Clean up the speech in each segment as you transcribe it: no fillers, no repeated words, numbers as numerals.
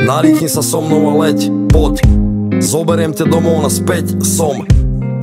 Narýchni sa so mnou a leď, poď. Zoberiem ťa domov naspäť, som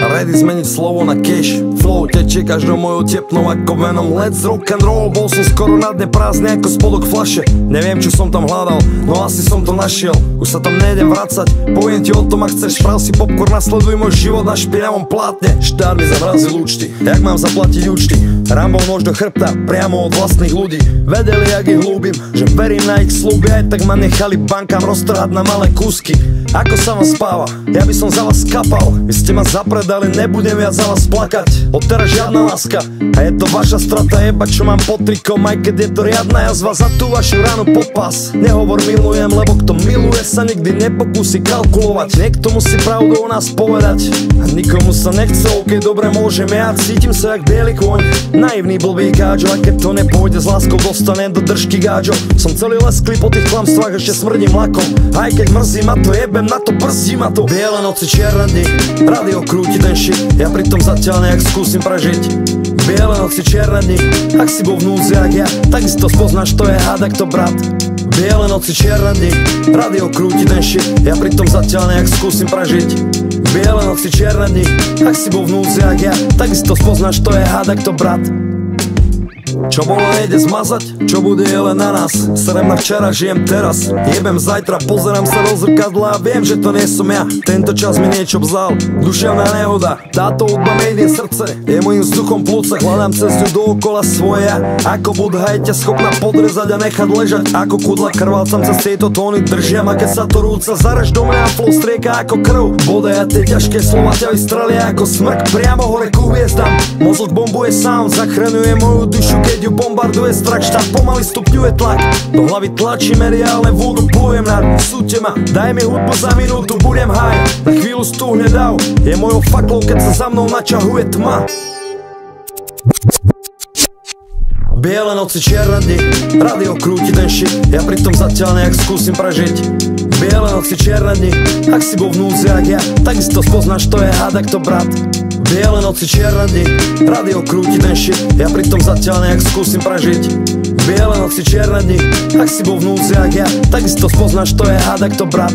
ready zmeniť slovo na cash. Flow tečie každou mojou tepnou ako Venom. Let's rock and roll, bol som skoro na dne prázdny ako spodok fľaše. Neviem čo som tam hľadal, no asi som to našiel. Už sa tam nejdem vracať, poviem ti o tom, ak chceš. Sprav si popcorn, nasleduj môj život na špinavom plátne. Štát mi zamrazil účty, jak mám zaplatiť účty. Rambol nož do chrbta, priamo od vlastných ľudí. Vedeli, jak ich ľúbim, že verím na ich sľuby. Aj tak ma nechali bankám roztrhať na malé kúsky. Ako sa vám spáva? Ja by som za vás kapal. Vy ste ma zapredali, nebudem viac za vás plakať. Odteraz žiadna láska a je to vaša strata, jeba čo mám pod trikom. Aj keď je to riadna jazva za tú vašu ránu podpas. Nehovor milujem, lebo kto miluje sa nikdy nepokúsi kalkulovať. Niekto musí pravdu o nás povedať a nikomu sa nechce, ok, dobre môžem ja. Cítim sa jak biely kôň, naivný blbý gáčo. A keď to nepôjde s láskou, dostane do držky gáčo. Som celý lesklý po tých klamstvách, ešte smrdím lakom. Aj keď mrzí ma to, jebem na to, brzdí ma to. Biele noci, čierne dni, radio krúti ten shit. Ja pritom zatiaľ nejak skúsim prežiť. Biele noci, čierne dni, ak si bol v núdzi jak ja, takisto spoznáš, to je hádak, to brat. Biele noci, čierne dni, radio krúti ten shit. Ja pritom zatiaľ nejak skúsim prežiť. Biele noci, čierne dni, ak si bol v núdzi jak ja, takisto spoznáš, to je hádak, to brat. Čo bolo nejde zmazať, čo bude je len na nás. Serem na včera, žijem teraz, jebem zajtra, pozerám sa do zrkadla a viem, že to nie som ja. Tento čas mi niečo vzal, duševná nehoda. Táto hudba mi ide srdce, je mojím vzduchom plúca. Hľadám cestu dookola svoje ja. Ako Budha je ťa schopná podrezať a nechať ležať. Ako kudla krvácam cez tieto tóny, držia ma keď sa to rúca. Zaraž do mňa a flow strieka ako krv. Bodaja tie ťažké slova ťa vystrelia ako smrk priamo hore ku hviezdam. Mozog bombuje sound, zachraňuje moju dušu, keď ju bombarduje strach. Štát pomaly stupňuje tlak, do hlavy tlačí mediálne vúdu. Plujem na súďte ma, daj mi hudbu za minútu, budem high. Na chvíľu stúhne dav, je mojou faklou, keď sa za mnou načahuje tma. Biele noci, čierne dni, radio krúti ten shit. Ja pritom zatiaľ nejak skúsim prežiť. Biele noci, čierne dni, ak si bol v núdzi jak ja, takisto spoznáš, to je hádak, to brat. Biele noci, čierne dni, radio krúti ten shit. Ja pritom zatiaľ nejak skúsim prežiť. Biele noci, čierne dni, ak si bol v núdzi jak ja, takisto spoznáš, to je hádak, to brat.